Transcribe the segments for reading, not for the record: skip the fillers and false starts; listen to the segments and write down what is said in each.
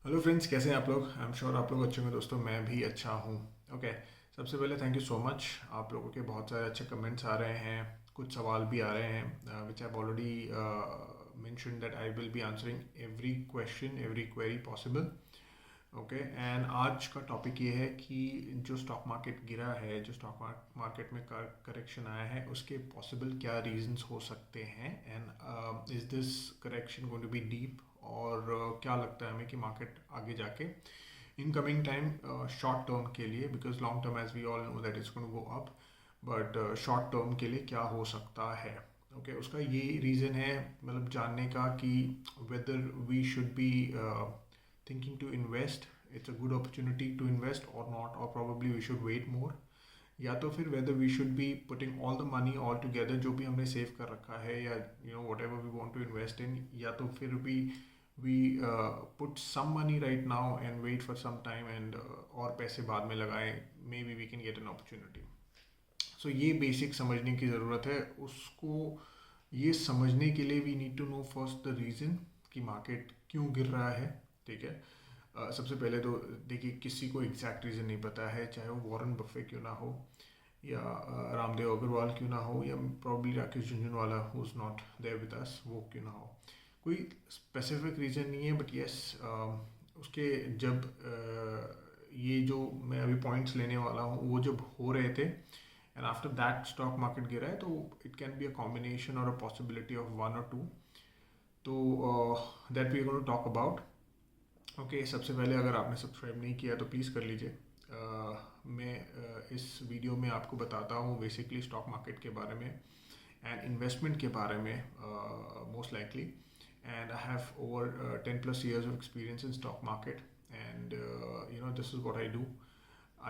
Hello friends, कैसे हैं आप लोग? आई एम श्योर आप लोग अच्छे होंगे दोस्तों। मैं भी अच्छा हूँ। ओके, सबसे पहले थैंक यू सो मच। आप लोगों के बहुत सारे अच्छे कमेंट्स आ रहे हैं, कुछ सवाल भी आ रहे हैं which I already mention that I will be answering every question, every query possible. Okay, and आज का टॉपिक ये है कि जो स्टॉक मार्केट गिरा है, जो स्टॉक मार्केट में करेक्शन आया है, उसके पॉसिबल क्या रीजंस हो सकते हैं, and is this correction going to be deep, और क्या लगता है हमें कि मार्केट आगे जाके in coming time short term के लिए, because long term as we all know that is going to go up, but short term के लिए क्या हो सकता है। ओके, उसका ये रीज़न है, मतलब जानने का कि whether we should be thinking to invest, it's a good opportunity to invest or not, or probably we should wait more, या तो फिर whether we should be putting all the money all together जो भी हमने save कर रखा है, या whatever we want to invest in, या तो फिर we put some money right now and wait for some time and और पैसे बाद में लगाएं, maybe we can get an opportunity. So ये बेसिक समझने की ज़रूरत है। उसको ये समझने के लिए we need to know first the reason कि मार्केट क्यों गिर रहा है। ठीक है, सबसे पहले तो देखिए, किसी को एग्जैक्ट रीज़न नहीं पता है, चाहे वो वॉरेन बफे क्यों ना हो, या रामदेव अग्रवाल क्यों ना हो, या probably Rakesh Jhunjhunwala who is not there with us वो क्यों ना हो। कोई स्पेसिफिक रीज़न नहीं है, बट यस, उसके जब ये जो मैं अभी पॉइंट्स लेने वाला हूँ वो जब हो रहे थे and after that stock market गिरा है, तो it can be a combination or a possibility of one or two. तो that we going to talk about. Okay, सबसे पहले अगर आपने सब्सक्राइब नहीं किया तो प्लीज़ कर लीजिए। मैं इस वीडियो में आपको बताता हूँ बेसिकली स्टॉक मार्केट के बारे में एंड इन्वेस्टमेंट के बारे में, most likely, and I have over 10+ years of experience in stock market, and this is what I do.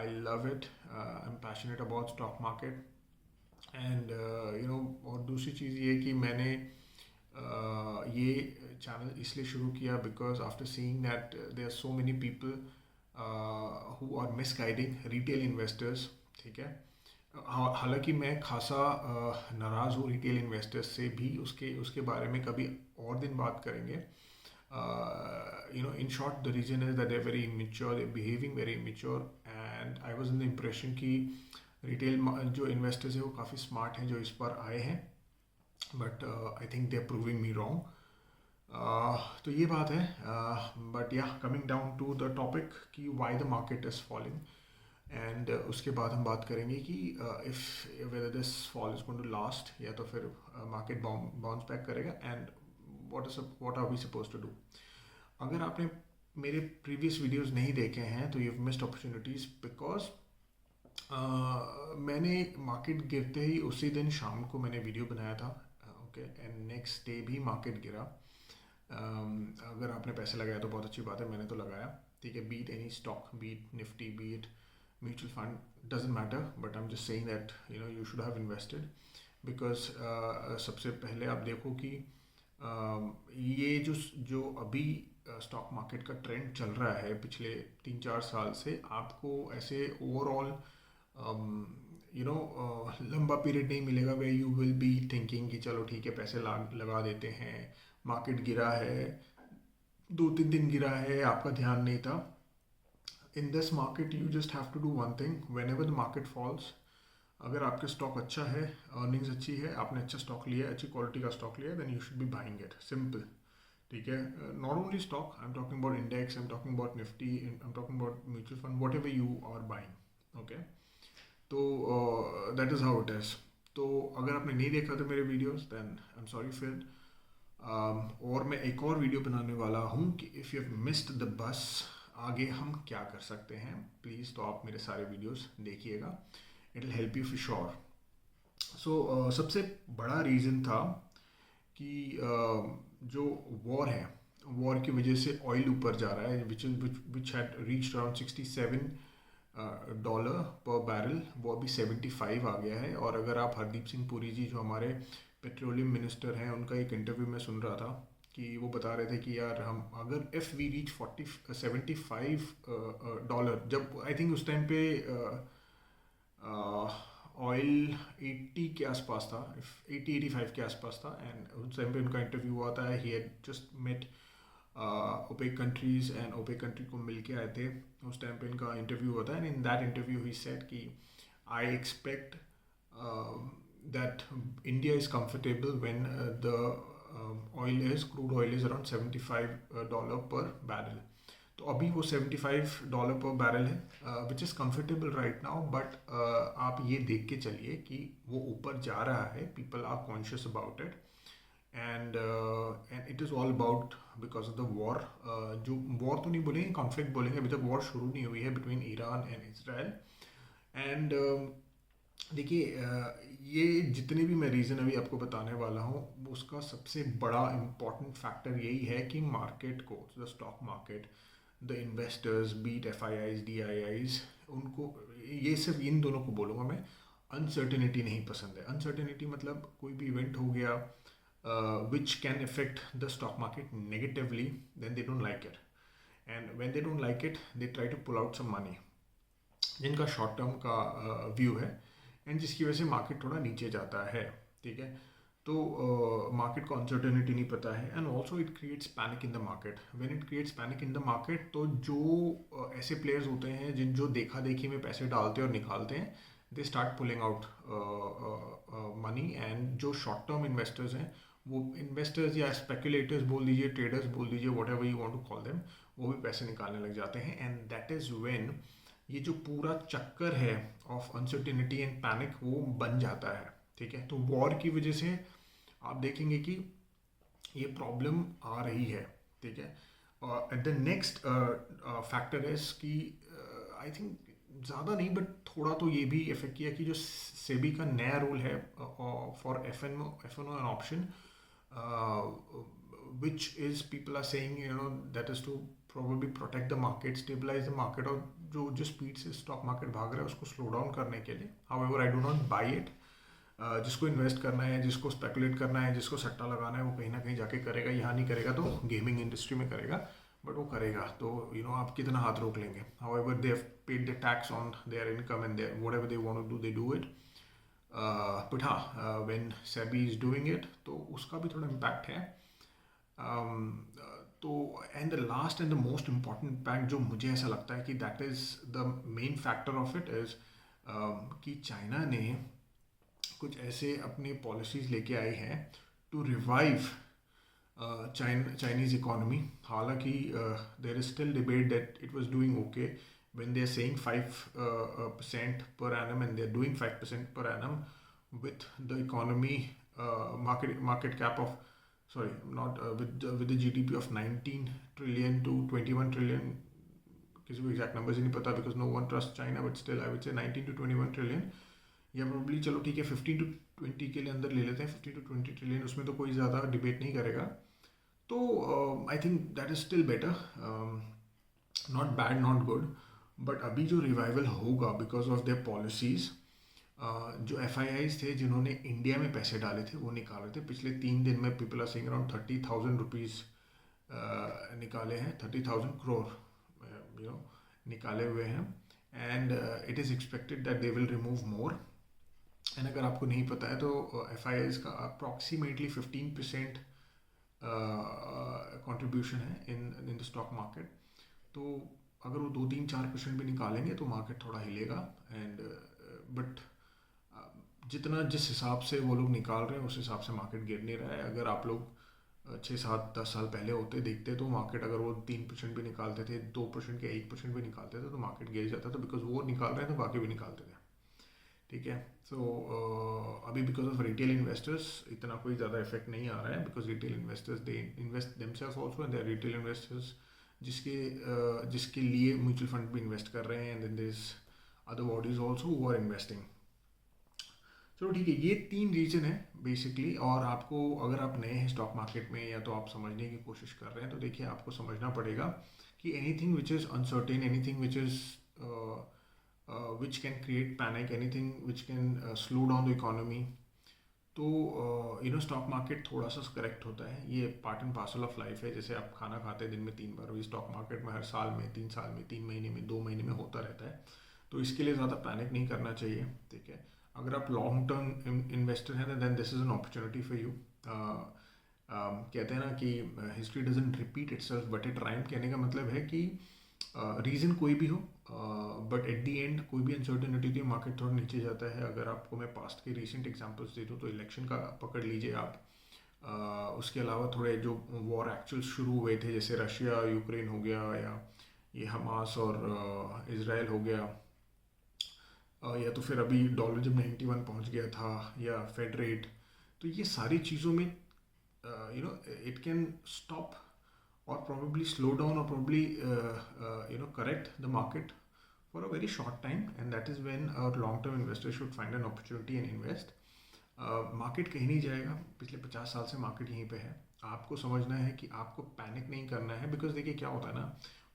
I love it. I'm passionate about stock market, and और दूसरी चीज़ ये कि मैंने ये चैनल इसलिए शुरू किया because after seeing that there are so many people who are misguiding retail investors. ठीक है, हालांकि मैं खासा नाराज़ हूँ रिटेल इन्वेस्टर्स से भी, उसके उसके बारे में कभी और दिन बात करेंगे। In short, the reason is that they're very immature, they're behaving very immature, and I was in the impression कि रिटेल जो इन्वेस्टर्स हैं वो काफ़ी स्मार्ट हैं जो इस पर आए हैं, but I think they are proving me wrong. तो ये बात है। But yeah, coming down to the topic कि why the market is falling, and उसके बाद हम बात करेंगे कि if whether this fall is going to last, या तो फिर मार्केट बाउंस बैक करेगा, and what are we suppose to do. अगर आपने मेरे प्रीवियस वीडियोस नहीं देखे हैं तो you have missed opportunities, because मैंने मार्केट गिरते ही उसी दिन शाम को मैंने वीडियो बनाया था। ओके, एंड नेक्स्ट डे भी मार्केट गिरा। अगर आपने पैसे लगाया तो बहुत अच्छी बात है, मैंने तो लगाया। ठीक है, beat any stock, beat Nifty, beat mutual fund, doesn't matter, but I am just saying that you should have invested, because सबसे पहले आप देखो कि ये जो जो अभी स्टॉक मार्केट का ट्रेंड चल रहा है पिछले 3-4 साल से, आपको ऐसे ओवरऑल लंबा पीरियड नहीं मिलेगा way you will be thinking कि चलो ठीक है पैसे लगा देते हैं। मार्केट गिरा है, 2-3 दिन गिरा है, आपका ध्यान नहीं था। In this market you just have to do one thing, whenever the market falls, अगर आपके स्टॉक अच्छा है, अर्निंग्स अच्छी है, आपने अच्छा स्टॉक लिया है, अच्छी क्वालिटी का स्टॉक लिया है, then you should be buying it, simple. ठीक है, not only stock, I am talking about index, I am talking about Nifty, I am talking about mutual fund, whatever you are buying. Okay, तो that is how it is. तो अगर आपने नहीं देखा था मेरे videos, then I am sorry फिर। और मैं एक और वीडियो बनाने वाला हूँ कि if you have missed the bus, आगे हम क्या कर सकते हैं, प्लीज़ तो आप मेरे सारे वीडियोस देखिएगा, it will help you for sure. So सबसे बड़ा रीज़न था कि जो वॉर है, वॉर की वजह से ऑयल ऊपर जा रहा है, विच हैड रीच्ड अराउंड $67 पर बैरल, वो अभी 75 आ गया है। और अगर आप हरदीप सिंह पुरी जी जो हमारे पेट्रोलियम मिनिस्टर हैं, उनका एक इंटरव्यू में सुन रहा था कि वो बता रहे थे कि यार हम अगर इफ़ वी रीच 75 डॉलर, जब आई थिंक उस टाइम पे ऑयल 80 के आसपास था, 80-85 के आसपास था, एंड उस टाइम पे उनका इंटरव्यू हुआ था, he had just met OPEC countries and OPEC country को मिल के आए थे। उस टाइम पे इनका इंटरव्यू होता है and in that interview he said कि I expect that India is comfortable when the crude oil is around $75 per barrel. तो अभी वो $75 पर बैरल है which is comfortable right now, but आप ये देख के चलिए कि वो ऊपर जा रहा है, people are conscious about it and it is all about because of the war. जो वॉर तो नहीं बोलेंगे, कॉन्फ्लिक्ट बोलेंगे, अभी तक वॉर शुरू नहीं हुई है between Iran and Israel. And देखिए ये जितने भी मैं रीज़न अभी आपको बताने वाला हूँ उसका सबसे बड़ा इम्पॉर्टेंट फैक्टर यही है कि मार्केट को, the stock market, the investors, beat FIIs DIIs, उनको, ये सिर्फ इन दोनों को बोलूँगा मैं, अनसर्टेनिटी नहीं पसंद है। अनसर्टेनिटी मतलब कोई भी इवेंट हो गया which can affect the stock market negatively, then they don't like it, and when they don't like it they try to pull out some money, जिनका शॉर्ट टर्म का व्यू है एंड जिसकी वजह से मार्केट थोड़ा नीचे जाता है। ठीक है, तो मार्केट को अनसर्टेनिटी नहीं पता है and also it creates panic in the market. When it creates panic in the market, तो जो ऐसे प्लेयर्स होते हैं जिन जो देखा देखी में पैसे डालते हैं और निकालते हैं, they start pulling out money, and जो शॉर्ट टर्म इन्वेस्टर्स हैं, वो इन्वेस्टर्स या स्पेकुलेटर्स बोल दीजिए, ट्रेडर्स बोल दीजिए, whatever you want to call them, वो भी पैसे निकालने लग जाते हैं। एंड दैट इज़ व्हेन ये जो पूरा चक्कर है ऑफ अनसर्टेनिटी एंड पैनिक वो बन जाता है। ठीक है, तो वॉर की वजह से आप देखेंगे कि ये प्रॉब्लम आ रही है। ठीक है, द नेक्स्ट फैक्टर है कि आई थिंक ज़्यादा नहीं बट थोड़ा तो ये भी इफेक्ट किया कि जो सेबी का नया रूल है for FNO an option, which is people are saying that is to probably protect the market, stabilize the market, और जो स्पीड से स्टॉक मार्केट भाग रहा है उसको स्लो डाउन करने के लिए। However I do not by it. जिसको इन्वेस्ट करना है, जिसको स्पेकुलेट करना है, जिसको सट्टा लगाना है, वो कहीं ना कहीं जाके करेगा। यहाँ नहीं करेगा तो गेमिंग इंडस्ट्री में करेगा, बट वो करेगा तो आप कितना हाथ रोक लेंगे। However they have paid the tax on their income and their whatever they want to do they do it. But हाँ, when SEBI is doing it तो उसका भी थोड़ा इम्पैक्ट है। तो and the last and the most important impact जो मुझे ऐसा लगता है कि that is the main factor of it is कि चाइना ने कुछ ऐसे अपनी पॉलिसीज़ लेके आए हैं टू रिवाइव चाइनीज़ इकोनॉमी। हालांकि there is still debate that it was doing okay when they are saying 5% per annum and they are doing 5% per annum with the economy market cap of with the GDP of 19 trillion to 21 trillion। किसी को exact numbers ही नहीं पता because no one trust China, but still I would say 19 to 21 trillion, या probably चलो ठीक है 15 to 20 के लिए अंदर ले लेते हैं, 15 to 20 trillion, उसमें तो कोई ज़्यादा डिबेट नहीं करेगा। तो I think that is still better, not bad not good, but अभी जो रिवाइवल होगा बिकॉज ऑफ देयर पॉलिसीज़, जो FIIs थे जिन्होंने इंडिया में पैसे डाले थे वो निकाल रहे थे। पिछले 3 दिन में people are saying around 30,000 rupees निकाले हैं, 30,000 crore निकाले हुए हैं, and it is expected that they will remove more. And अगर आपको नहीं पता है तो FIIs का अप्रॉक्सीमेटली 15% कंट्रीब्यूशन है इन द स्टॉक मार्केट। तो अगर वो 2-3-4% भी निकालेंगे तो मार्केट थोड़ा हिलेगा। एंड बट जितना जिस हिसाब से वो लोग निकाल रहे हैं उस हिसाब से मार्केट गिर नहीं रहा है। अगर आप लोग 6-7-10 साल पहले होते देखते तो मार्केट अगर वो 3% भी निकालते थे, 2% या 1% भी निकालते थे तो मार्केट गिर जाता था, बिकॉज वो निकाल रहे हैं तो बाकी भी निकालते थे। ठीक है, सो अभी बिकॉज ऑफ रिटेल इन्वेस्टर्स इतना कोई ज़्यादा इफेक्ट नहीं आ रहा है, because retail investors they invest themselves also and they are retail investors जिसके लिए म्यूचुअल फंड भी इन्वेस्ट कर रहे हैं, and then there is other bodies also who are investing. चलो ठीक है, ये 3 रीज़न है बेसिकली। और आपको अगर आप नए हैं स्टॉक मार्केट में या तो आप समझने की कोशिश कर रहे हैं, तो देखिए आपको समझना पड़ेगा कि anything which is uncertain, anything which is which can create panic, anything which can slow down the economy, तो स्टॉक मार्केट थोड़ा सा करेक्ट होता है। ये part and parcel of life है। जैसे आप खाना खाते हैं दिन में 3 बार, वही स्टॉक मार्केट में हर साल में, 3 साल में, 3 महीने में, 2 महीने में होता रहता है। तो इसके लिए ज़्यादा पैनिक नहीं करना चाहिए। ठीक है, अगर आप लॉन्ग टर्म इन्वेस्टर हैं then this is an opportunity for you. कहते हैं ना कि history doesn't repeat itself but it rhyme. कहने का मतलब है कि रीज़न कोई भी हो, बट एट दी एंड कोई भी अनसर्टेनिटी होती है, मार्केट थोड़ा नीचे जाता है। अगर आपको मैं पास्ट के रीसेंट एग्जांपल्स दे दूँ तो इलेक्शन का पकड़ लीजिए आप। उसके अलावा थोड़े जो वॉर एक्चुअल शुरू हुए थे, जैसे रशिया यूक्रेन हो गया, या ये हमास और इसराइल हो गया, या तो फिर अभी डॉलर जब 91 पहुंच गया था, या फेड रेट, तो ये सारी चीज़ों में it can stop or probably slow down or probably correct the market for a very short time, and that is when our long term investors should find an opportunity and invest. Market कहीं नहीं जाएगा, पिछले 50 साल से market यहीं पे है। आपको समझना है कि आपको पैनिक नहीं करना है, बिकॉज देखिए क्या होता है ना,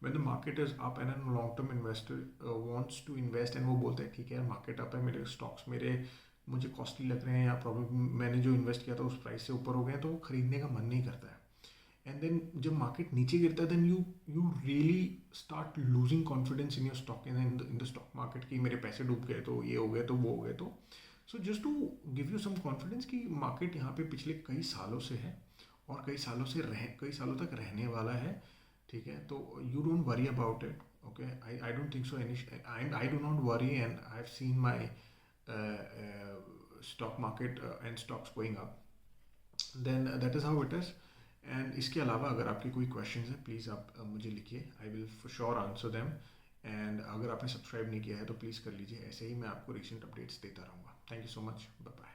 when the market is up and an long term investor wants to invest and वो बोलते हैं ठीक है यार मार्केट अप है, मेरे स्टॉक्स मेरे मुझे कॉस्टली लग रहे हैं, या प्रॉब्लम मैंने जो इन्वेस्ट किया था उस प्राइस से ऊपर हो गए, तो वो खरीदने का मन नहीं करता है। एंड देन जब मार्केट नीचे गिरता है, then you really start losing confidence in your stock, in the stock market, की मेरे पैसे डूब गए, तो ये हो गए, तो वो हो गए। तो so just to give you some confidence कि मार्केट यहाँ पे पिछले कई सालों से है, और कई सालों तक रहने वाला है, ठीक है। तो you don't worry about it, okay. I don't think so any, I do not worry, and I have seen my stock market and stocks going up, then that is how it is. And इसके अलावा अगर आपके कोई questions हैं, please आप मुझे लिखिए, I will for sure answer them. And अगर आपने सब्सक्राइब नहीं किया है तो प्लीज़ कर लीजिए, ऐसे ही मैं आपको रिसेंट अपडेट्स देता रहूँगा। Thank you so much, bye bye.